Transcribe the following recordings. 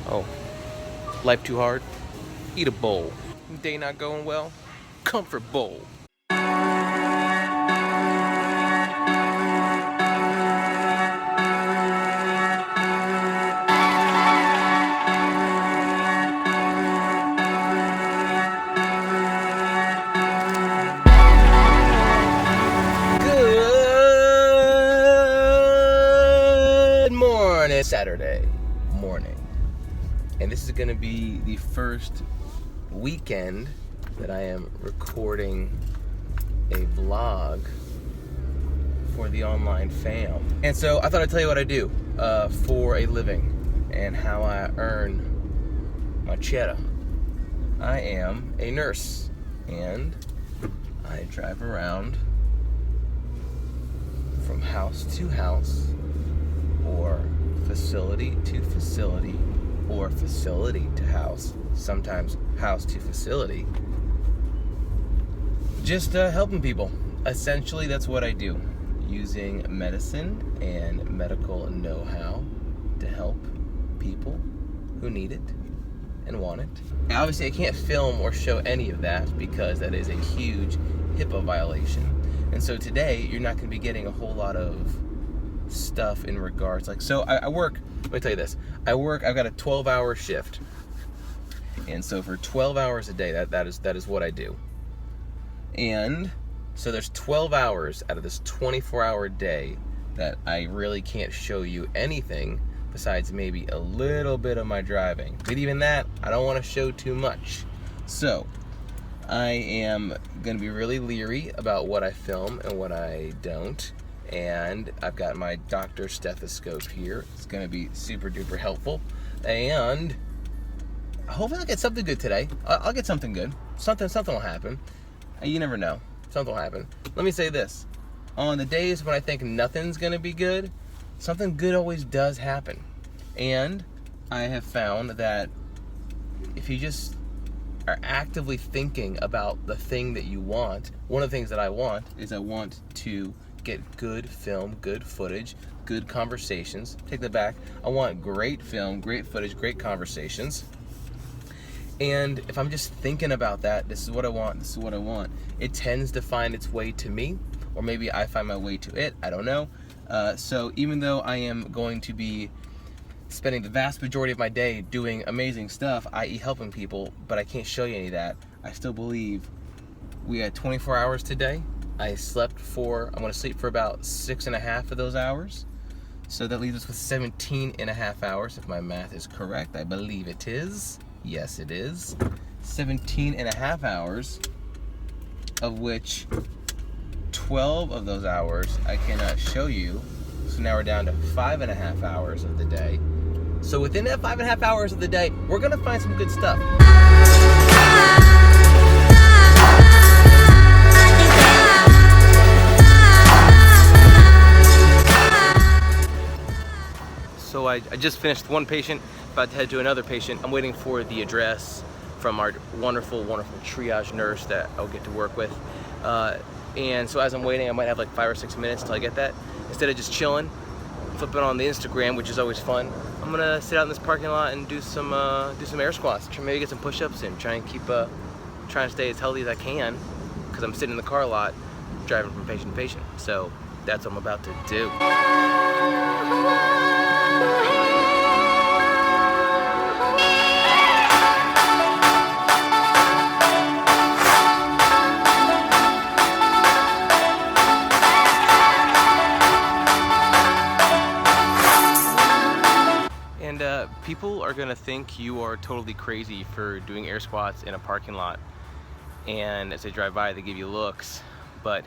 Oh, life too hard? Eat a bowl. Day not going well? Comfort bowl. Good morning. Saturday morning. And this is going to be the first weekend that I am recording a vlog for the online fam. And so I thought I'd tell you what I do for a living and how I earn my cheddar. I am a nurse and I drive around from house to house, or facility to facility, or facility to house, sometimes house to facility, just helping people. Essentially, that's what I do, using medicine and medical know-how to help people who need it and want it. And obviously, I can't film or show any of that because that is a huge HIPAA violation. And so today, you're not going to be getting a whole lot of stuff in regards, like, so I work, let me tell you this, I've got a 12-hour shift. And so for 12 hours a day, that is what I do. And so there's 12 hours out of this 24-hour day that I really can't show you anything besides maybe a little bit of my driving. But even that, I don't want to show too much. So I am going to be really leery about what I film and what I don't. And I've got my doctor's stethoscope here. It's going to be super duper helpful. And hopefully I'll get something good today. I'll get something good. Something will happen. You never know. Something will happen. Let me say this. On the days when I think nothing's going to be good, something good always does happen. And I have found that if you just are actively thinking about the thing that you want, one of the things that I want is I want to get good film, good footage, good conversations. Take that back. I want great film, great footage, great conversations. And if I'm just thinking about that, this is what I want, this is what I want, it tends to find its way to me, or maybe I find my way to it, I don't know. So even though I am going to be spending the vast majority of my day doing amazing stuff, i.e. helping people, but I can't show you any of that, I still believe we had 24 hours today. I'm going to sleep for about 6.5 of those hours. So that leaves us with 17.5 hours, if my math is correct. I believe it is. Yes, it is. 17.5 hours, of which 12 of those hours I cannot show you. So now we're down to 5.5 hours of the day. So within that 5.5 hours of the day, we're gonna find some good stuff. So I just finished one patient, about to head to another patient. I'm waiting for the address from our wonderful, wonderful triage nurse that I'll get to work with. And so as I'm waiting, I might have like 5 or 6 minutes till I get that. Instead of just chilling, flipping on the Instagram, which is always fun, I'm gonna sit out in this parking lot and do some air squats. Maybe get some push-ups in. Try and stay as healthy as I can, because I'm sitting in the car a lot, driving from patient to patient. So that's what I'm about to do. People are gonna think you are totally crazy for doing air squats in a parking lot, and as they drive by they give you looks, but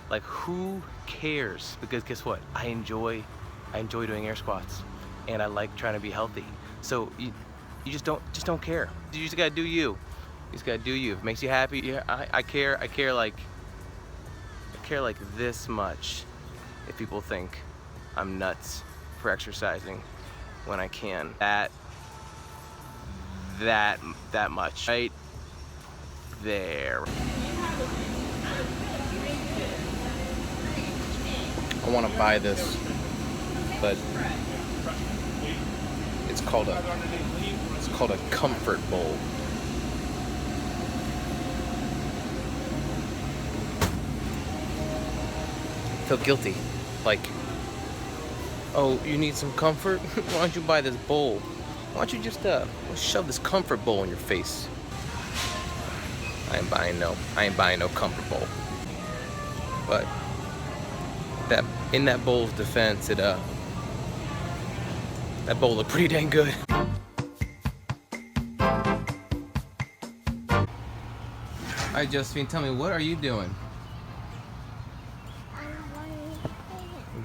like, who cares? Because guess what, I enjoy doing air squats, and I like trying to be healthy. So you just don't care. You just gotta do you. You just gotta do you. If it makes you happy, yeah, I care like this much if people think I'm nuts for exercising when I can. That much right there. I want to buy this, but it's called a called a comfort bowl. I feel guilty. Like, oh, you need some comfort? Why don't you buy this bowl? Why don't you just shove this comfort bowl in your face? I ain't buying no comfort bowl. But that in that bowl's defense, that bowl looked pretty dang good. Alright, Josephine, tell me, what are you doing?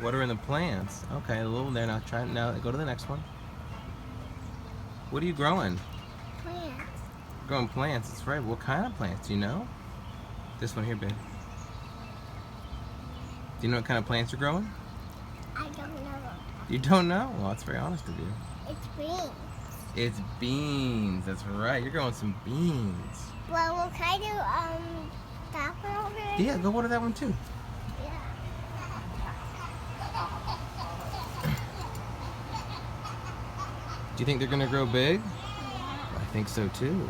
Watering the plants. Okay, a little there. Now go to the next one. What are you growing? Plants. Growing plants, that's right. What kind of plants, do you know? This one here, babe. Do you know what kind of plants you're growing? I don't know. You don't know? Well, that's very honest of you. It's beans. It's beans, that's right. You're growing some beans. Well, can I do that one over there? Yeah, go water that one too. Do you think they're gonna grow big? Yeah. I think so too.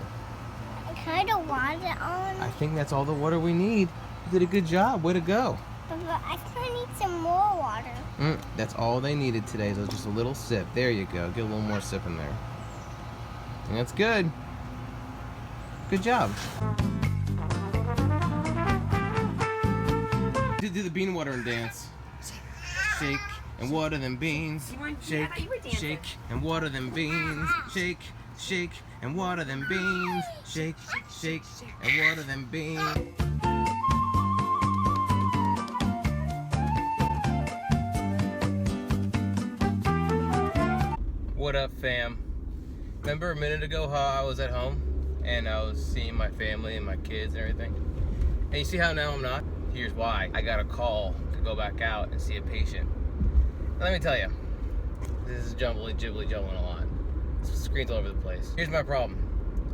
Can I do water on? I think that's all the water we need. You did a good job. Way to go. But I still need some more water. That's all they needed today. So just a little sip. There you go. Get a little more sip in there. And that's good. Good job. Do the bean watering dance. Shake and water them beans. Shake, shake and water them beans. Shake, shake and water them beans. Shake, shake and water them beans. What up, fam? Remember a minute ago how I was at home and I was seeing my family and my kids and everything? And you see how now I'm not? Here's why. I got a call to go back out and see a patient. Now, let me tell you, this is jumbly jumbling a lot. Screens all over the place. Here's my problem.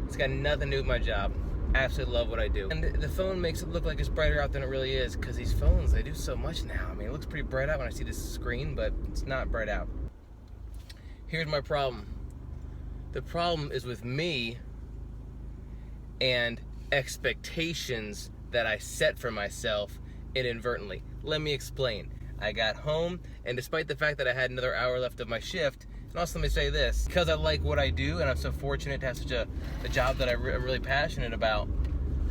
It's got nothing to do with my job. I absolutely love what I do. And the phone makes it look like it's brighter out than it really is, because these phones, they do so much now. I mean, it looks pretty bright out when I see this screen, but it's not bright out. Here's my problem. The problem is with me and expectations that I set for myself inadvertently. Let me explain. I got home, and despite the fact that I had another hour left of my shift, and also let me say this, because I like what I do and I'm so fortunate to have such a job that I'm really passionate about,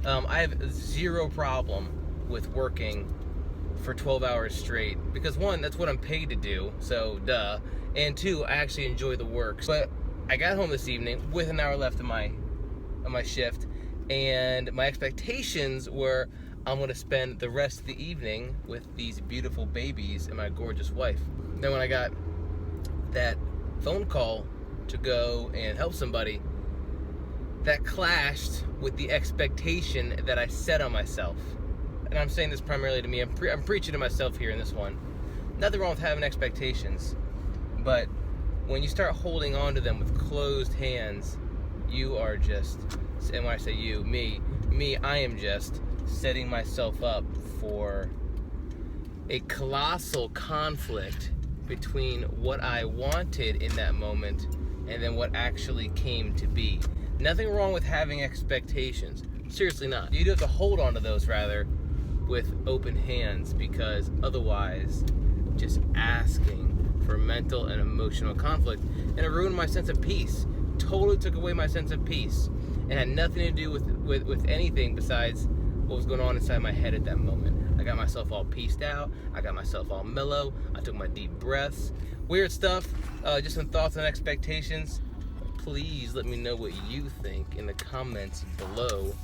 I have zero problem with working for 12 hours straight, because one, that's what I'm paid to do, so duh, and two, I actually enjoy the work. But I got home this evening with an hour left of my shift, and my expectations were I'm gonna spend the rest of the evening with these beautiful babies and my gorgeous wife. Then when I got that phone call to go and help somebody, that clashed with the expectation that I set on myself. And I'm saying this primarily to me. I'm preaching to myself here in this one. Nothing wrong with having expectations, but when you start holding on to them with closed hands, you are just, and when I say you, me, I am just setting myself up for a colossal conflict between what I wanted in that moment and then what actually came to be. Nothing wrong with having expectations. Seriously not. You do have to hold on to those rather with open hands, because otherwise just asking for mental and emotional conflict, and it ruined my sense of peace. Totally took away my sense of peace and had nothing to do with anything besides what was going on inside my head at that moment. I got myself all pieced out. I got myself all mellow. I took my deep breaths. Weird stuff. Just some thoughts and expectations. Please let me know what you think in the comments below.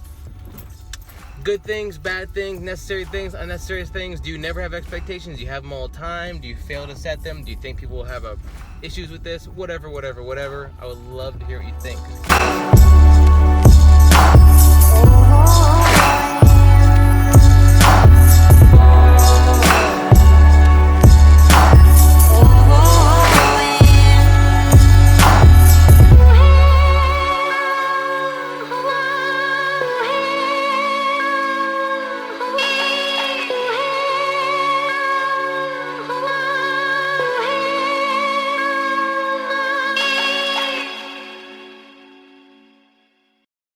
Good things, bad things, necessary things, unnecessary things. Do you never have expectations? Do you have them all the time? Do you fail to set them? Do you think people will have issues with this? Whatever. I would love to hear what you think.